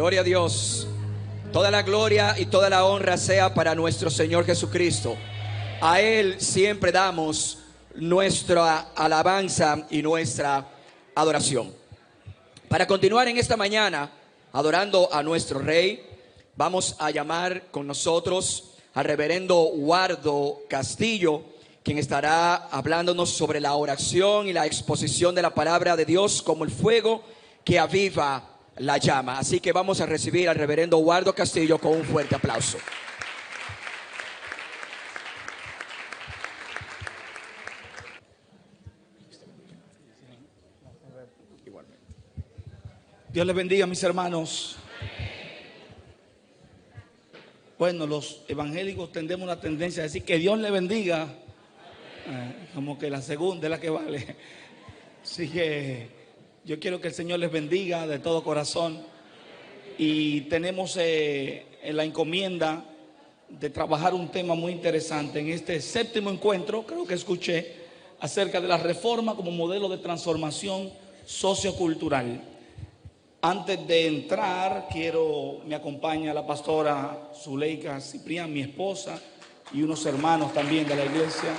Gloria a Dios. Toda la gloria y toda la honra sea para nuestro Señor Jesucristo. A Él siempre damos nuestra alabanza y nuestra adoración. Para continuar en esta mañana adorando a nuestro Rey, vamos a llamar con nosotros al reverendo Wardo Castillo, quien estará hablándonos sobre la oración y la exposición de la palabra de Dios como el fuego que aviva la llama. Así que vamos a recibir al reverendo Wardo Castillo con un fuerte aplauso. Dios les bendiga, mis hermanos. Bueno, los evangélicos tendemos una tendencia a decir que Dios le bendiga, como que la segunda es la que vale. Así que yo quiero que el Señor les bendiga de todo corazón. Y tenemos en la encomienda de trabajar un tema muy interesante en este séptimo encuentro. Creo que escuché acerca de la reforma como modelo de transformación sociocultural. Antes de entrar, me acompaña la pastora Zuleika Ciprián, mi esposa, y unos hermanos también de la iglesia.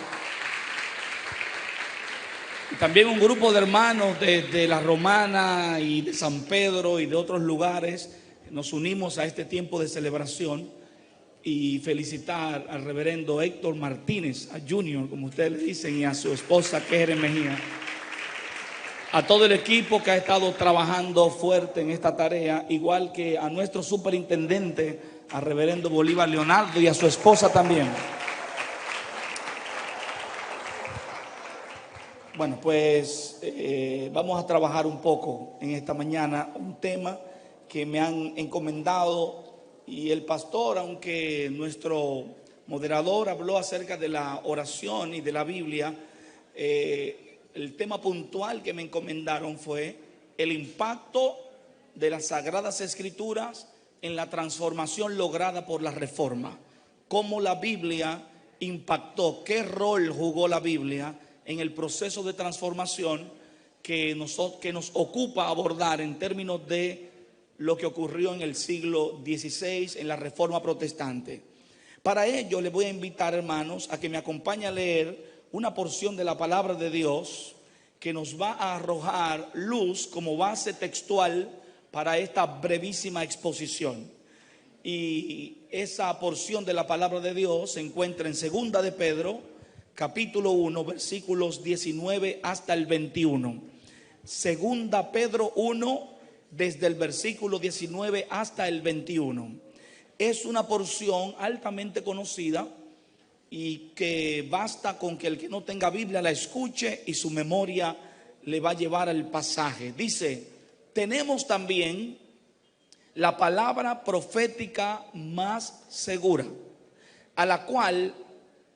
Y también un grupo de hermanos de La Romana y de San Pedro y de otros lugares. Nos unimos a este tiempo de celebración y felicitar al reverendo Héctor Martínez, a Junior, como ustedes le dicen, y a su esposa Keren Mejía. A todo el equipo que ha estado trabajando fuerte en esta tarea, igual que a nuestro superintendente, al reverendo Bolívar Leonardo, y a su esposa también. Bueno, pues vamos a trabajar un poco en esta mañana un tema que me han encomendado, y el pastor, aunque nuestro moderador habló acerca de la oración y de la Biblia, el tema puntual que me encomendaron fue el impacto de las Sagradas Escrituras en la transformación lograda por la Reforma. Cómo la Biblia impactó, qué rol jugó la Biblia en el proceso de transformación que nos ocupa abordar en términos de lo que ocurrió en el siglo XVI en la Reforma Protestante. Para ello les voy a invitar, hermanos, a que me acompañen a leer una porción de la palabra de Dios que nos va a arrojar luz como base textual para esta brevísima exposición. Y esa porción de la palabra de Dios se encuentra en Segunda de Pedro, capítulo 1, versículos 19 hasta el 21. Segunda Pedro 1, desde el versículo 19 hasta el 21. Es una porción altamente conocida y que basta con que el que no tenga Biblia la escuche y su memoria le va a llevar al pasaje. Dice: tenemos también la palabra profética más segura, a la cual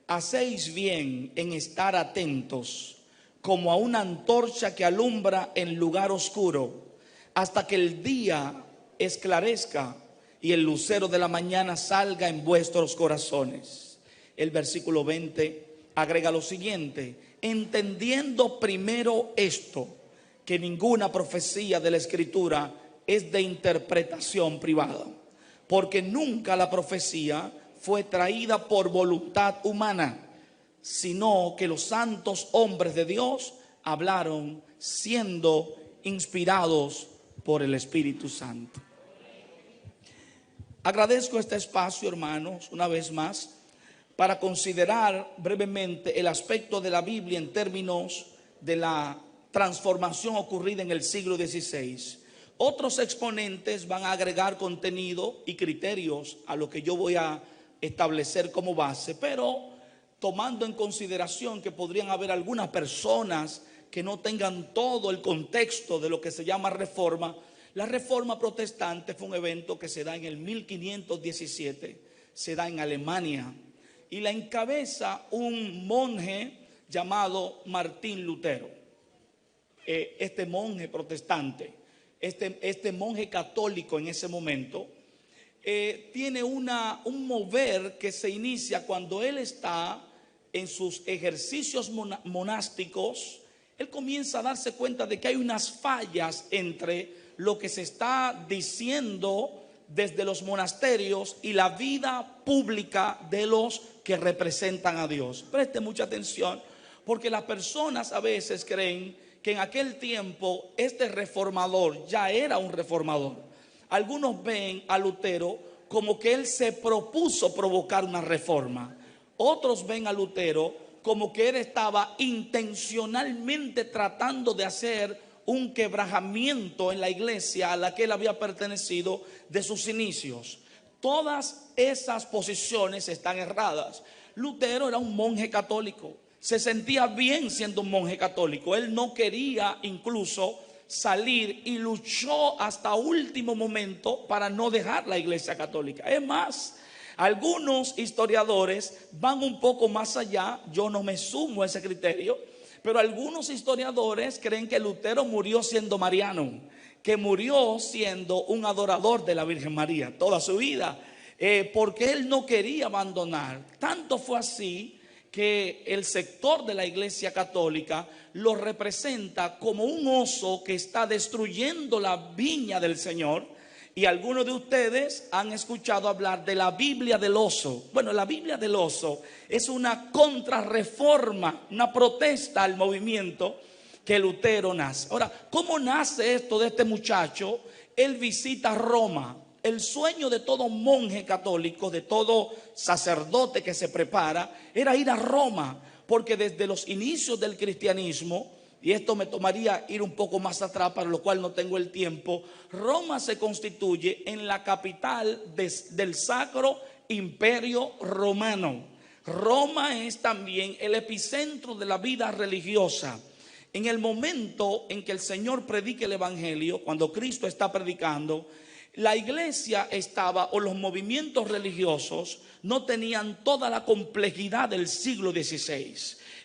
hacéis bien en estar atentos, como a una antorcha que alumbra en lugar oscuro, hasta que el día esclarezca y el lucero de la mañana salga en vuestros corazones. El versículo 20 agrega lo siguiente: entendiendo primero esto, que ninguna profecía de la Escritura es de interpretación privada, porque nunca la profecía fue traída por voluntad humana, sino que los santos hombres de Dios hablaron siendo inspirados por el Espíritu Santo. Agradezco este espacio, hermanos, una vez más, para considerar brevemente el aspecto de la Biblia en términos de la transformación ocurrida en el siglo XVI. Otros exponentes van a agregar contenido y criterios a lo que yo voy a establecer como base, pero tomando en consideración que podrían haber algunas personas que no tengan todo el contexto de lo que se llama reforma. La Reforma Protestante fue un evento que se da en el 1517, se da en Alemania, y la encabeza un monje llamado Martín Lutero. Este monje protestante, este monje católico en ese momento, tiene un mover que se inicia cuando él está en sus ejercicios monásticos. Él comienza a darse cuenta de que hay unas fallas entre lo que se está diciendo desde los monasterios y la vida pública de los que representan a Dios. Preste mucha atención, porque las personas a veces creen que en aquel tiempo este reformador ya era un reformador. Algunos ven a Lutero como que él se propuso provocar una reforma. Otros ven a Lutero como que él estaba intencionalmente tratando de hacer un quebrajamiento en la iglesia a la que él había pertenecido de sus inicios. Todas esas posiciones están erradas. Lutero era un monje católico, se sentía bien siendo un monje católico. Él no quería incluso salir y luchó hasta último momento para no dejar la iglesia católica. Es más, algunos historiadores van un poco más allá. Yo no me sumo a ese criterio, pero algunos historiadores creen que Lutero murió siendo mariano, que murió siendo un adorador de la Virgen María toda su vida, porque él no quería abandonar. Tanto fue así que el sector de la iglesia católica lo representa como un oso que está destruyendo la viña del Señor. Y algunos de ustedes han escuchado hablar de la Biblia del oso. Bueno, la Biblia del oso es una contrarreforma, una protesta al movimiento que Lutero nace. Ahora, ¿cómo nace esto de este muchacho? Él visita Roma. El sueño de todo monje católico, de todo sacerdote que se prepara, era ir a Roma, porque desde los inicios del cristianismo, y esto me tomaría ir un poco más atrás, para lo cual no tengo el tiempo, Roma se constituye en la capital del Sacro Imperio Romano. Roma es también el epicentro de la vida religiosa. En el momento en que el Señor predica el Evangelio, cuando Cristo está predicando, la iglesia estaba, o los movimientos religiosos no tenían toda la complejidad del siglo XVI.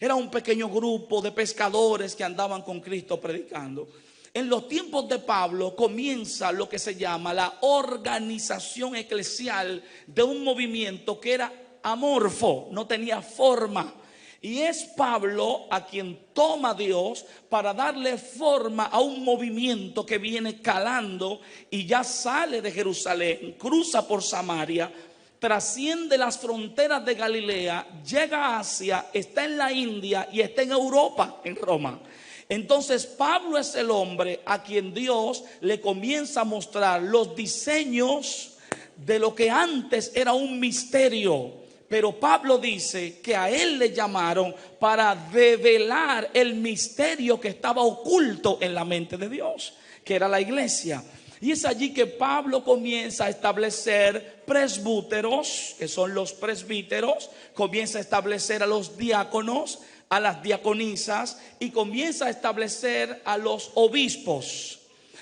Era un pequeño grupo de pescadores que andaban con Cristo predicando. En los tiempos de Pablo comienza lo que se llama la organización eclesial de un movimiento que era amorfo, no tenía forma. Y es Pablo a quien toma Dios para darle forma a un movimiento que viene calando y ya sale de Jerusalén, cruza por Samaria, trasciende las fronteras de Galilea, llega a Asia, está en la India y está en Europa, en Roma. Entonces Pablo es el hombre a quien Dios le comienza a mostrar los diseños de lo que antes era un misterio. Pero Pablo dice que a él le llamaron para develar el misterio que estaba oculto en la mente de Dios, que era la iglesia. Y es allí que Pablo comienza a establecer presbúteros, que son los presbíteros, comienza a establecer a los diáconos, a las diaconisas, y comienza a establecer a los obispos.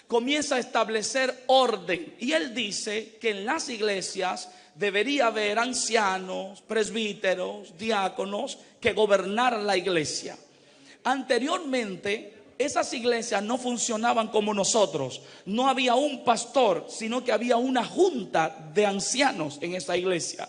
Comienza a establecer orden. Y él dice que en las iglesias debería haber ancianos, presbíteros, diáconos que gobernaran la iglesia. Anteriormente, esas iglesias no funcionaban como nosotros. No había un pastor, sino que había una junta de ancianos en esa iglesia.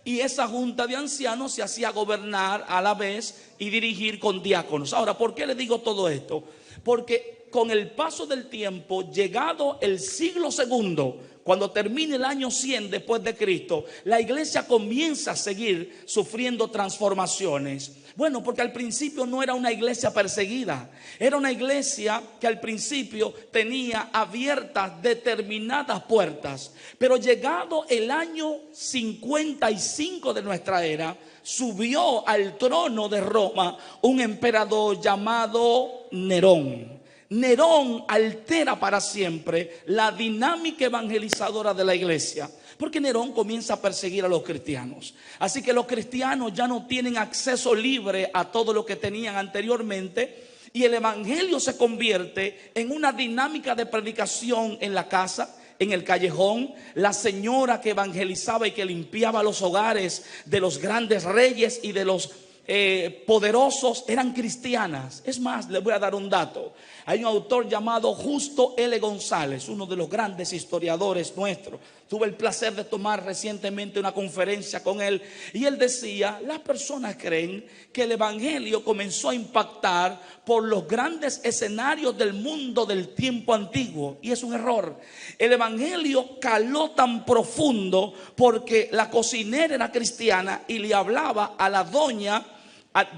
Y esa junta de ancianos se hacía gobernar a la vez y dirigir con diáconos. Ahora, ¿por qué le digo todo esto? Porque con el paso del tiempo, llegado el siglo II, cuando termine el año 100 después de Cristo, la iglesia comienza a seguir sufriendo transformaciones. Bueno, porque al principio no era una iglesia perseguida. Era una iglesia que al principio tenía abiertas determinadas puertas. Pero llegado el año 55 de nuestra era, subió al trono de Roma un emperador llamado Nerón. Nerón altera para siempre la dinámica evangelizadora de la iglesia, porque Nerón comienza a perseguir a los cristianos. Así que los cristianos ya no tienen acceso libre a todo lo que tenían anteriormente, y el evangelio se convierte en una dinámica de predicación en la casa, en el callejón. La señora que evangelizaba y que limpiaba los hogares de los grandes reyes y de los poderosos eran cristianas. Es más, les voy a dar un dato. Hay un autor llamado Justo L. González, uno de los grandes historiadores nuestros. Tuve el placer de tomar recientemente una conferencia con él, y él decía: las personas creen que el evangelio comenzó a impactar por los grandes escenarios del mundo del tiempo antiguo, y es un error. El evangelio caló tan profundo porque la cocinera era cristiana y le hablaba a la doña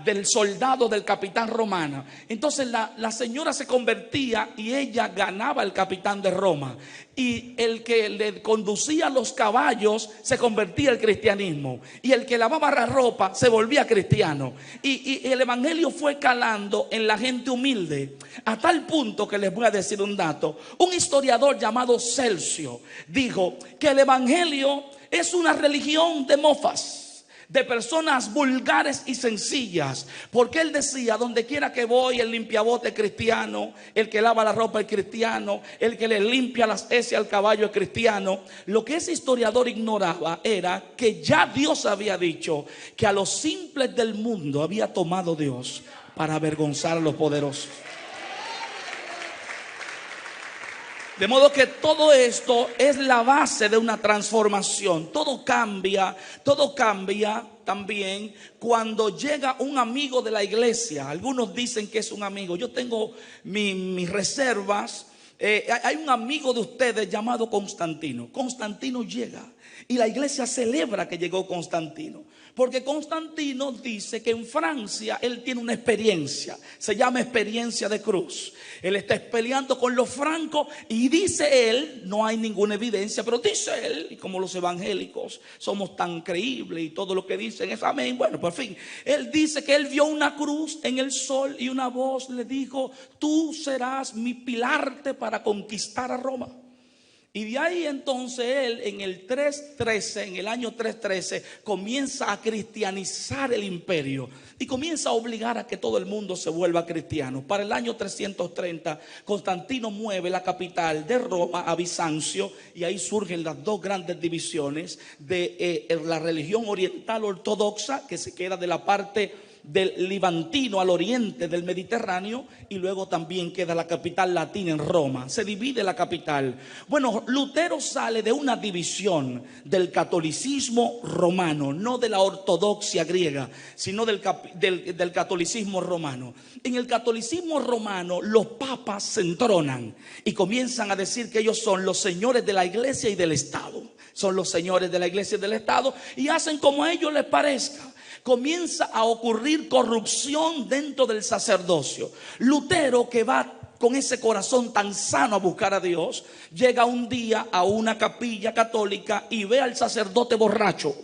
del soldado del capitán romano. Entonces la señora se convertía y ella ganaba al capitán de Roma, y el que le conducía los caballos se convertía al cristianismo, y el que lavaba la ropa se volvía cristiano, y el evangelio fue calando en la gente humilde, a tal punto que les voy a decir un dato. Un historiador llamado Celso dijo que el evangelio es una religión de mofas, de personas vulgares y sencillas, porque él decía: donde quiera que voy, el limpiabote es cristiano, el que lava la ropa es cristiano, el que le limpia las heces al caballo es cristiano. Lo que ese historiador ignoraba era que ya Dios había dicho que a los simples del mundo había tomado Dios para avergonzar a los poderosos. De modo que todo esto es la base de una transformación. Todo cambia también cuando llega un amigo de la iglesia. Algunos dicen que es un amigo. Yo tengo mis reservas. Hay un amigo de ustedes llamado Constantino. Constantino llega y la iglesia celebra que llegó Constantino, porque Constantino dice que en Francia él tiene una experiencia, se llama experiencia de cruz. Él está peleando con los francos y dice él, no hay ninguna evidencia, pero dice él, y como los evangélicos somos tan creíbles y todo lo que dicen es amén, bueno, por fin, él dice que él vio una cruz en el sol y una voz le dijo: tú serás mi pilarte para conquistar a Roma. Y de ahí entonces él en el 313, en el año 313, comienza a cristianizar el imperio y comienza a obligar a que todo el mundo se vuelva cristiano. Para el año 330, Constantino mueve la capital de Roma a Bizancio, y ahí surgen las dos grandes divisiones de la religión oriental ortodoxa, que se queda de la parte del Levantino al oriente del Mediterráneo, y luego también queda la capital latina en Roma. Se divide la capital. Bueno, Lutero sale de una división del catolicismo romano, no de la ortodoxia griega, sino del catolicismo romano. En el catolicismo romano los papas se entronan y comienzan a decir que ellos son los señores de la iglesia y del Estado. Son los señores de la iglesia y del Estado, y hacen como a ellos les parezca. Comienza a ocurrir corrupción dentro del sacerdocio. Lutero, que va con ese corazón tan sano a buscar a Dios, llega un día a una capilla católica y ve al sacerdote borracho.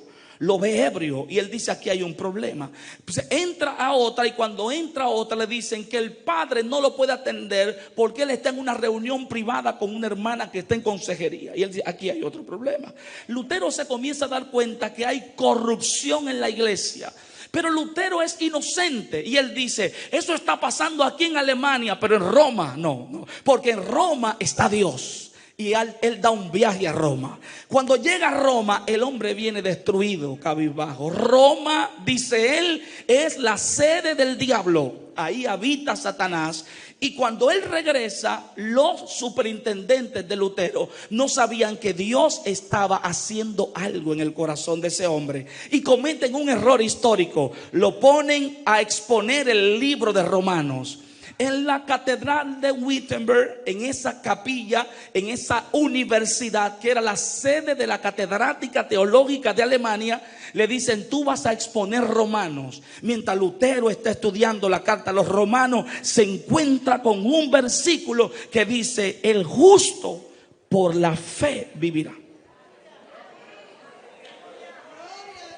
Lo ve ebrio y él dice: aquí hay un problema. Pues entra a otra, y cuando entra a otra le dicen que el padre no lo puede atender porque él está en una reunión privada con una hermana que está en consejería. Y él dice: aquí hay otro problema. Lutero se comienza a dar cuenta que hay corrupción en la iglesia. Pero Lutero es inocente y él dice: eso está pasando aquí en Alemania, pero en Roma no, porque en Roma está Dios. Y él da un viaje a Roma. Cuando llega a Roma, el hombre viene destruido, cabizbajo. Roma, dice él, es la sede del diablo. Ahí habita Satanás. Y cuando él regresa, los superintendentes de Lutero no sabían que Dios estaba haciendo algo en el corazón de ese hombre, y cometen un error histórico. Lo ponen a exponer el libro de Romanos. En la catedral de Wittenberg, en esa capilla, en esa universidad que era la sede de la catedrática teológica de Alemania, le dicen: tú vas a exponer Romanos. Mientras Lutero está estudiando la carta a los romanos, se encuentra con un versículo que dice: el justo por la fe vivirá.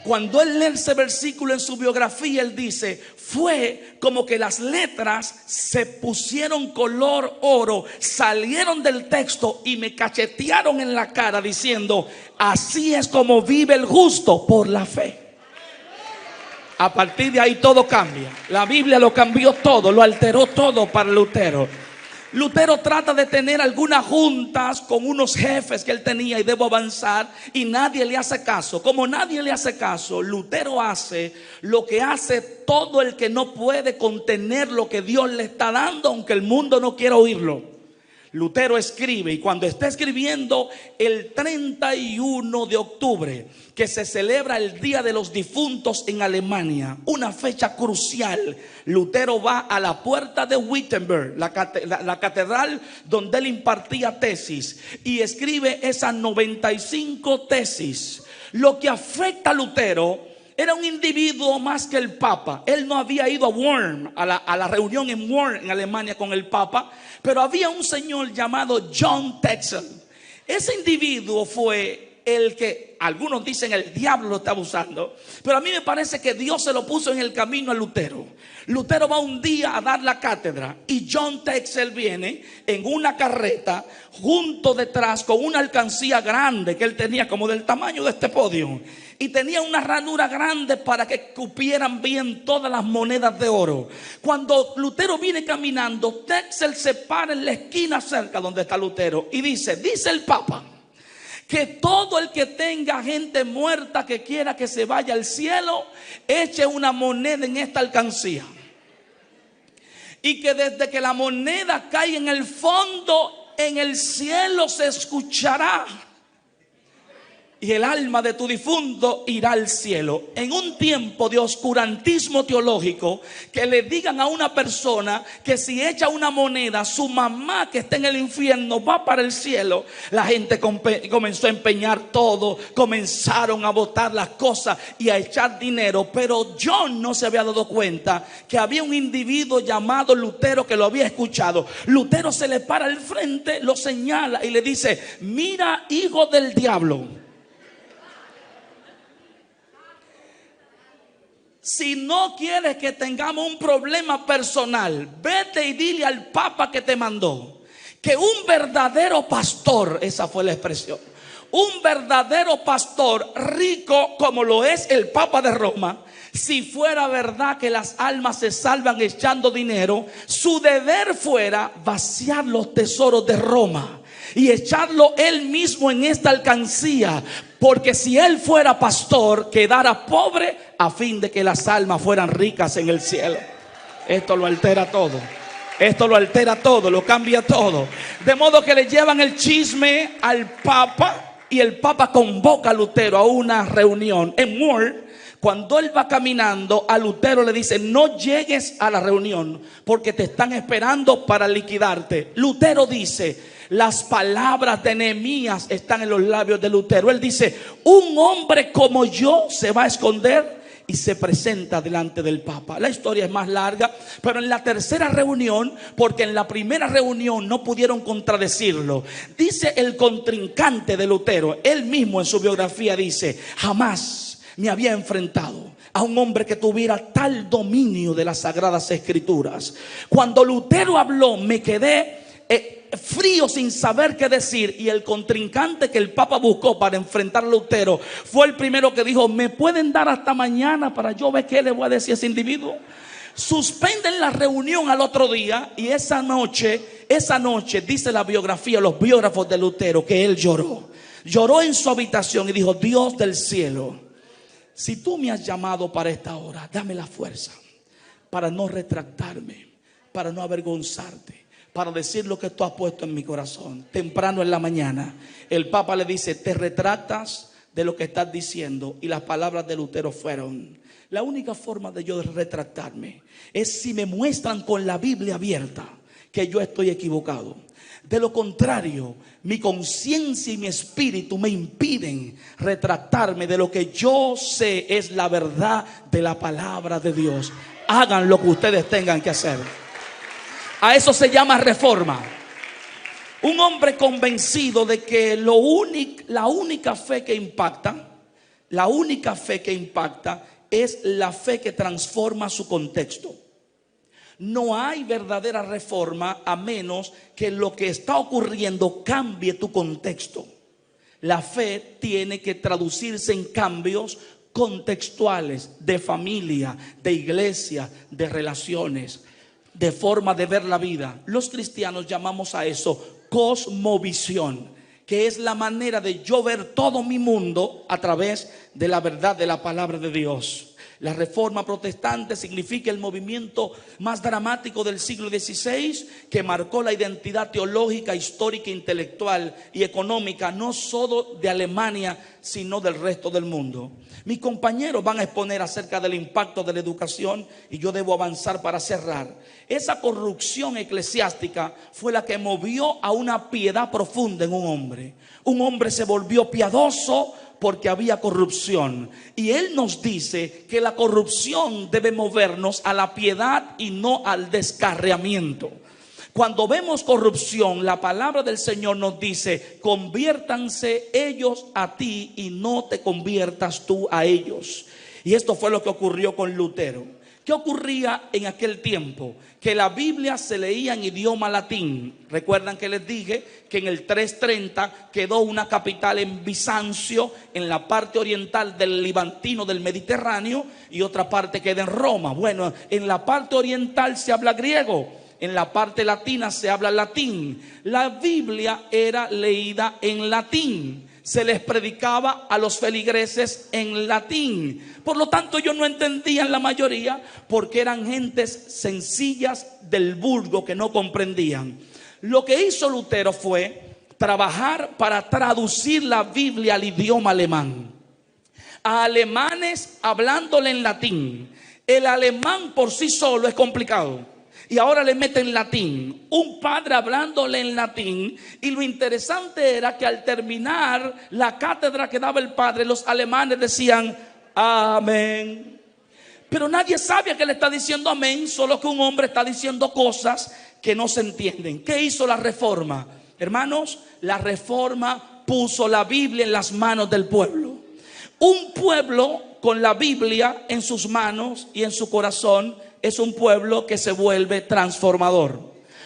Cuando él lee ese versículo en su biografía, él dice: fue como que las letras se pusieron color oro, salieron del texto y me cachetearon en la cara diciendo: así es como vive el justo por la fe. A partir de ahí todo cambia. La Biblia lo cambió todo, lo alteró todo para Lutero. Lutero trata de tener algunas juntas con unos jefes que él tenía y debo avanzar, y nadie le hace caso. Como nadie le hace caso, Lutero hace lo que hace todo el que no puede contener lo que Dios le está dando, aunque el mundo no quiera oírlo. Lutero escribe, y cuando está escribiendo el 31 de octubre, que se celebra el Día de los Difuntos en Alemania, una fecha crucial, Lutero va a la puerta de Wittenberg, la catedral donde él impartía tesis, y escribe esas 95 tesis. Lo que afecta a Lutero: era un individuo más que el Papa. Él no había ido a Worms, a la reunión en Worms, en Alemania, con el Papa. Pero había un señor llamado John Texel. Ese individuo fue el que, algunos dicen, el diablo lo está usando, pero a mí me parece que Dios se lo puso en el camino a Lutero. Lutero va un día a dar la cátedra y John Texel viene en una carreta junto detrás con una alcancía grande que él tenía, como del tamaño de este podio, y tenía una ranura grande para que cupieran bien todas las monedas de oro. Cuando Lutero viene caminando, Texel se para en la esquina cerca donde está Lutero y dice el Papa que todo el que tenga gente muerta que quiera que se vaya al cielo, eche una moneda en esta alcancía, y que desde que la moneda cae en el fondo, en el cielo se escuchará y el alma de tu difunto irá al cielo. En un tiempo de oscurantismo teológico, que le digan a una persona que si echa una moneda, su mamá que está en el infierno va para el cielo, la gente comenzó a empeñar todo, comenzaron a botar las cosas y a echar dinero. Pero John no se había dado cuenta que había un individuo llamado Lutero que lo había escuchado. Lutero se le para al frente, lo señala y le dice: mira, hijo del diablo, si no quieres que tengamos un problema personal, vete y dile al Papa que te mandó que un verdadero pastor, esa fue la expresión, un verdadero pastor rico como lo es el Papa de Roma, si fuera verdad que las almas se salvan echando dinero, su deber fuera vaciar los tesoros de Roma y echarlo él mismo en esta alcancía, porque si él fuera pastor, quedara pobre a fin de que las almas fueran ricas en el cielo. Esto lo altera todo. Esto lo altera todo, lo cambia todo. De modo que le llevan el chisme al Papa y el Papa convoca a Lutero a una reunión en Worms. Cuando él va caminando, a Lutero le dice: no llegues a la reunión porque te están esperando para liquidarte. Lutero dice, las palabras de Nehemías están en los labios de Lutero. Él dice: un hombre como yo se va a esconder, y se presenta delante del Papa. La historia es más larga, pero en la tercera reunión, porque en la primera reunión no pudieron contradecirlo, dice el contrincante de Lutero, él mismo en su biografía dice: jamás me había enfrentado a un hombre que tuviera tal dominio de las sagradas escrituras. Cuando Lutero habló, me quedé frío sin saber qué decir, y el contrincante que el Papa buscó para enfrentar a Lutero fue el primero que dijo: ¿me pueden dar hasta mañana para yo ver qué le voy a decir a ese individuo? Suspenden la reunión al otro día, y esa noche dice la biografía, los biógrafos de Lutero, que él lloró en su habitación y dijo: Dios del cielo, si tú me has llamado para esta hora, dame la fuerza para no retractarme, para no avergonzarte, para decir lo que tú has puesto en mi corazón. Temprano en la mañana, el Papa le dice: te retractas de lo que estás diciendo. Y las palabras de Lutero fueron: la única forma de yo retractarme es si me muestran con la Biblia abierta que yo estoy equivocado. De lo contrario, mi conciencia y mi espíritu me impiden retractarme de lo que yo sé es la verdad de la palabra de Dios. Hagan lo que ustedes tengan que hacer. A eso se llama reforma. Un hombre convencido de que la única fe que impacta es la fe que transforma su contexto. No hay verdadera reforma a menos que lo que está ocurriendo cambie tu contexto. La fe tiene que traducirse en cambios contextuales, de familia, de iglesia, de relaciones. de forma de ver la vida. Los cristianos llamamos a eso cosmovisión, que es la manera de yo ver todo mi mundo a través de la verdad de la palabra de Dios. La Reforma Protestante significa el movimiento más dramático del siglo XVI, que marcó la identidad teológica, histórica, intelectual y económica no solo de Alemania, sino del resto del mundo. Mis compañeros van a exponer acerca del impacto de la educación y yo debo avanzar para cerrar. Esa corrupción eclesiástica fue la que movió a una piedad profunda en un hombre. Un hombre se volvió piadoso porque había corrupción. Y él nos dice que la corrupción debe movernos a la piedad y no al descarriamiento. Cuando vemos corrupción, la palabra del Señor nos dice: conviértanse ellos a ti y no te conviertas tú a ellos. Y esto fue lo que ocurrió con Lutero. ¿Qué ocurría en aquel tiempo? Que la Biblia se leía en idioma latín. Recuerdan que les dije que en el 330 quedó una capital en Bizancio, en la parte oriental del Levantino del Mediterráneo, y otra parte queda en Roma. Bueno, en la parte oriental se habla griego, en la parte latina se habla latín. La Biblia era leída en latín. Se les predicaba a los feligreses en latín. Por lo tanto, ellos no entendían la mayoría, porque eran gentes sencillas del vulgo que no comprendían. Lo que hizo Lutero fue trabajar para traducir la Biblia al idioma alemán. A alemanes hablándole en latín. El alemán por sí solo es complicado. Y ahora le meten latín, un padre hablándole en latín. Y lo interesante era que al terminar la cátedra que daba el padre, los alemanes decían amén. Pero nadie sabe a qué le está diciendo amén, solo que un hombre está diciendo cosas que no se entienden. ¿Qué hizo la Reforma? Hermanos, la Reforma puso la Biblia en las manos del pueblo. Un pueblo con la Biblia en sus manos y en su corazón es un pueblo que se vuelve transformador.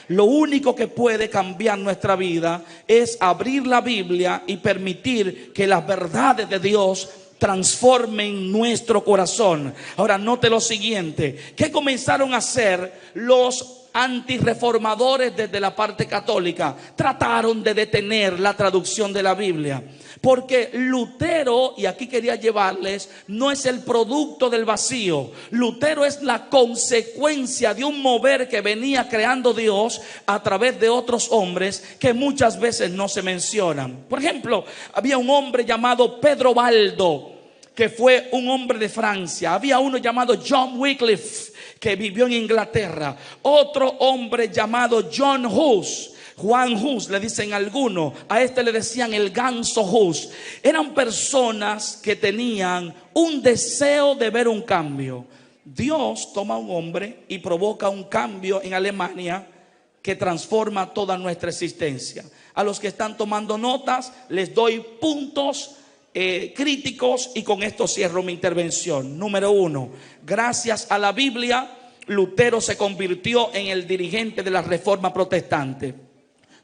Lo único que puede cambiar nuestra vida es abrir la Biblia y permitir que las verdades de Dios transformen nuestro corazón. Ahora note lo siguiente: ¿qué comenzaron a hacer los antirreformadores desde la parte católica? Trataron de detener la traducción de la Biblia. Porque Lutero, y aquí quería llevarles, no es el producto del vacío. Lutero es la consecuencia de un mover que venía creando Dios a través de otros hombres que muchas veces no se mencionan. Por ejemplo, había un hombre llamado Pedro Baldo, que fue un hombre de Francia. Había uno llamado John Wycliffe, que vivió en Inglaterra. Otro hombre llamado John Hus, Juan Hus le dicen algunos, a este le decían el ganso Hus. Eran personas que tenían un deseo de ver un cambio. Dios toma a un hombre y provoca un cambio en Alemania que transforma toda nuestra existencia. A los que están tomando notas les doy puntos críticos y con esto cierro mi intervención. Número 1, gracias a la Biblia, Lutero se convirtió en el dirigente de la Reforma Protestante.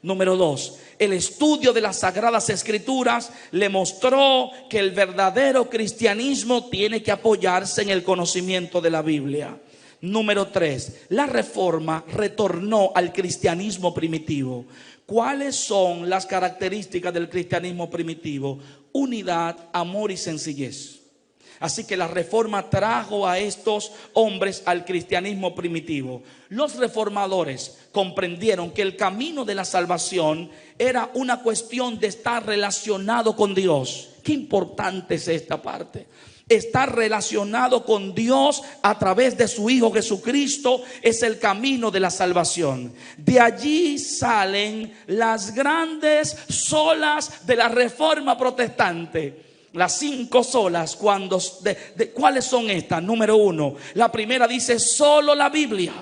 Número 2, el estudio de las Sagradas Escrituras le mostró que el verdadero cristianismo tiene que apoyarse en el conocimiento de la Biblia. Número 3, la Reforma retornó al cristianismo primitivo. ¿Cuáles son las características del cristianismo primitivo? Unidad, amor y sencillez. Así que la Reforma trajo a estos hombres al cristianismo primitivo. Los reformadores comprendieron que el camino de la salvación era una cuestión de estar relacionado con Dios. Qué importante es esta parte. Estar relacionado con Dios a través de su Hijo Jesucristo es el camino de la salvación. De allí salen las grandes solas de la Reforma Protestante. Las 5 solas, ¿cuáles son estas? Número 1, la primera dice solo la Biblia.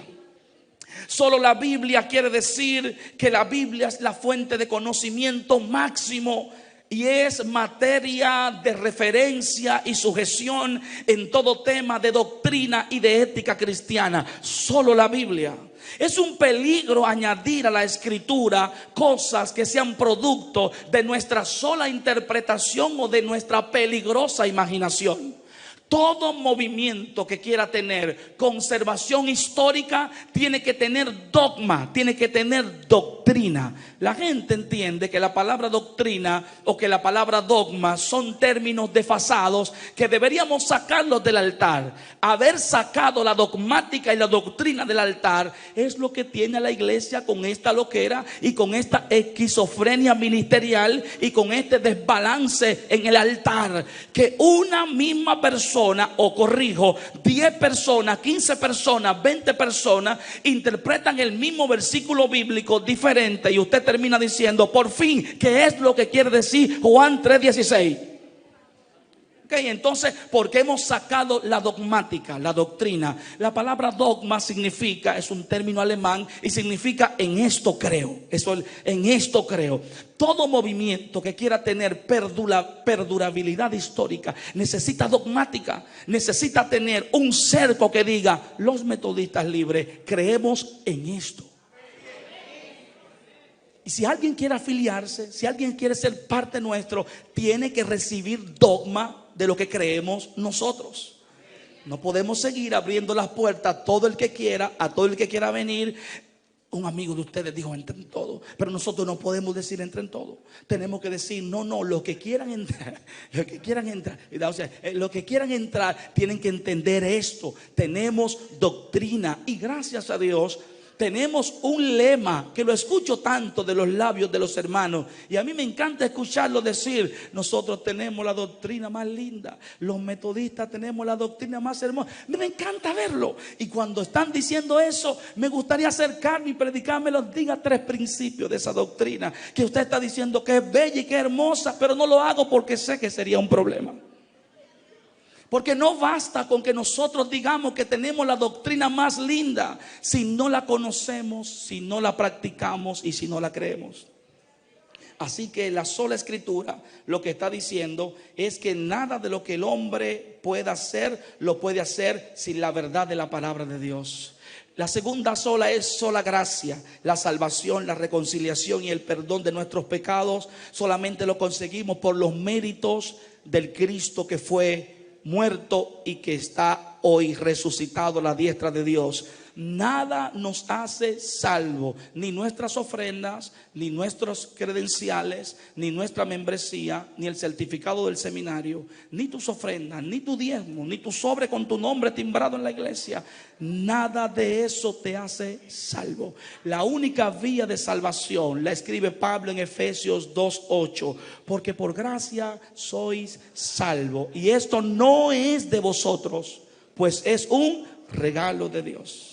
Solo la Biblia quiere decir que la Biblia es la fuente de conocimiento máximo y es materia de referencia y sujeción en todo tema de doctrina y de ética cristiana. Solo la Biblia. Es un peligro añadir a la escritura cosas que sean producto de nuestra sola interpretación o de nuestra peligrosa imaginación. Todo movimiento que quiera tener conservación histórica tiene que tener dogma, tiene que tener doctrina. La gente entiende que la palabra doctrina o que la palabra dogma son términos desfasados que deberíamos sacarlos del altar. Haber sacado la dogmática y la doctrina del altar es lo que tiene a la iglesia con esta loquera y con esta esquizofrenia ministerial y con este desbalance en el altar. Que una misma persona, o corrijo, 10 personas, 15 personas, 20 personas interpretan el mismo versículo bíblico diferente y usted termina diciendo, por fin, ¿qué es lo que quiere decir Juan 3:16? Entonces, ¿por qué hemos sacado la dogmática, la doctrina? La palabra dogma significa, es un término alemán y significa en esto creo. En esto creo. Todo movimiento que quiera tener perdurabilidad histórica necesita dogmática, necesita tener un cerco que diga, los metodistas libres creemos en esto. Y si alguien quiere afiliarse, si alguien quiere ser parte nuestro, tiene que recibir dogma de lo que creemos nosotros. No podemos seguir abriendo las puertas a todo el que quiera venir. Un amigo de ustedes dijo entren todo, pero nosotros no podemos decir entren todo. Tenemos que decir no, los que quieran entrar, los que quieran entrar tienen que entender esto. Tenemos doctrina y gracias a Dios tenemos un lema que lo escucho tanto de los labios de los hermanos y a mí me encanta escucharlo decir, nosotros tenemos la doctrina más linda, los metodistas tenemos la doctrina más hermosa. Me encanta verlo y cuando están diciendo eso me gustaría acercarme y predicarme los diga 3 principios de esa doctrina que usted está diciendo que es bella y que es hermosa, pero no lo hago porque sé que sería un problema. Porque no basta con que nosotros digamos que tenemos la doctrina más linda si no la conocemos, si no la practicamos y si no la creemos. Así que la sola escritura lo que está diciendo es que nada de lo que el hombre pueda hacer lo puede hacer sin la verdad de la palabra de Dios. La segunda sola es sola gracia. La salvación, la reconciliación y el perdón de nuestros pecados solamente lo conseguimos por los méritos del Cristo que fue muerto y que está hoy resucitado a la diestra de Dios. Nada nos hace salvo, ni nuestras ofrendas, ni nuestros credenciales, ni nuestra membresía, ni el certificado del seminario, ni tus ofrendas, ni tu diezmo, ni tu sobre con tu nombre timbrado en la iglesia. Nada de eso te hace salvo. La única vía de salvación la escribe Pablo en Efesios 2:8, porque por gracia sois salvos, y esto no es de vosotros, pues es un regalo de Dios.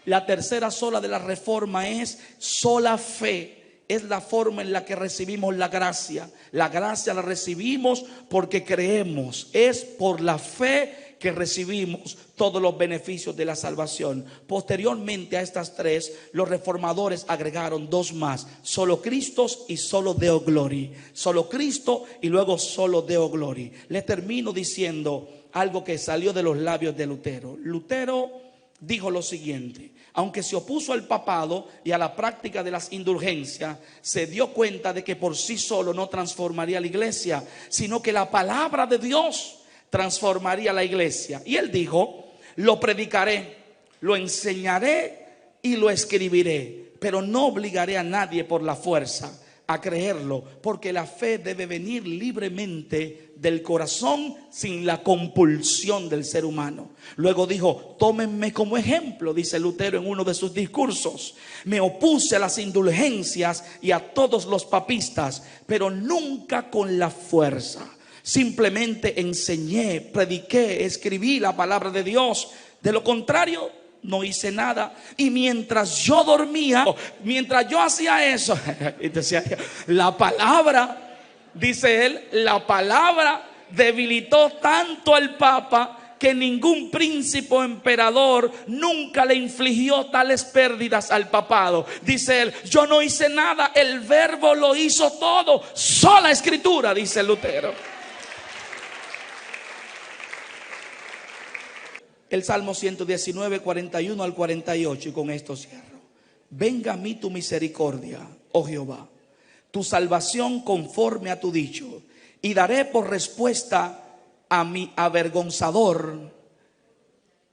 La tercera sola de la reforma es sola fe. Es la forma en la que recibimos la gracia. La gracia la recibimos porque creemos. Es por la fe que recibimos todos los beneficios de la salvación. Posteriormente a estas 3, los reformadores agregaron 2 más: solo Cristo y solo Deo Glory. Solo Cristo y luego solo Deo Glory. Les termino diciendo algo que salió de los labios de Lutero. Lutero dijo lo siguiente: aunque se opuso al papado y a la práctica de las indulgencias, se dio cuenta de que por sí solo no transformaría la iglesia, sino que la palabra de Dios transformaría la iglesia. Y él dijo: lo predicaré, lo enseñaré y lo escribiré, pero no obligaré a nadie por la fuerza a creerlo, porque la fe debe venir libremente del corazón sin la compulsión del ser humano. Luego dijo: tómenme como ejemplo, dice Lutero en uno de sus discursos. Me opuse a las indulgencias y a todos los papistas, pero nunca con la fuerza. Simplemente enseñé, prediqué, escribí la palabra de Dios. De lo contrario, no hice nada. Y mientras yo dormía, mientras yo hacía eso, la palabra, dice él, la palabra debilitó tanto al Papa que ningún príncipe o emperador nunca le infligió tales pérdidas al papado. Dice él: yo no hice nada, el verbo lo hizo todo. Sola escritura, dice Lutero. El Salmo 119, 41 al 48, y con esto cierro. Venga a mí tu misericordia, oh Jehová, tu salvación conforme a tu dicho, y daré por respuesta a mi avergonzador,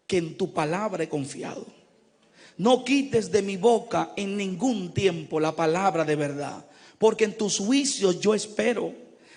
que en tu palabra he confiado. No quites de mi boca en ningún tiempo la palabra de verdad, porque en tus juicios yo espero.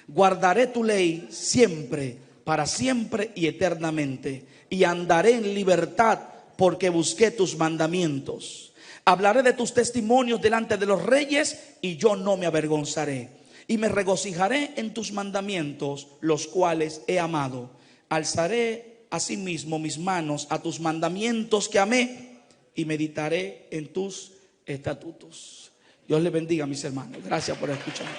Guardaré tu ley siempre, para siempre y eternamente, y andaré en libertad, porque busqué tus mandamientos. Hablaré de tus testimonios delante de los reyes, y yo no me avergonzaré. Y me regocijaré en tus mandamientos, los cuales he amado. Alzaré asimismo mis manos a tus mandamientos que amé, y meditaré en tus estatutos. Dios les bendiga, mis hermanos. Gracias por escucharme.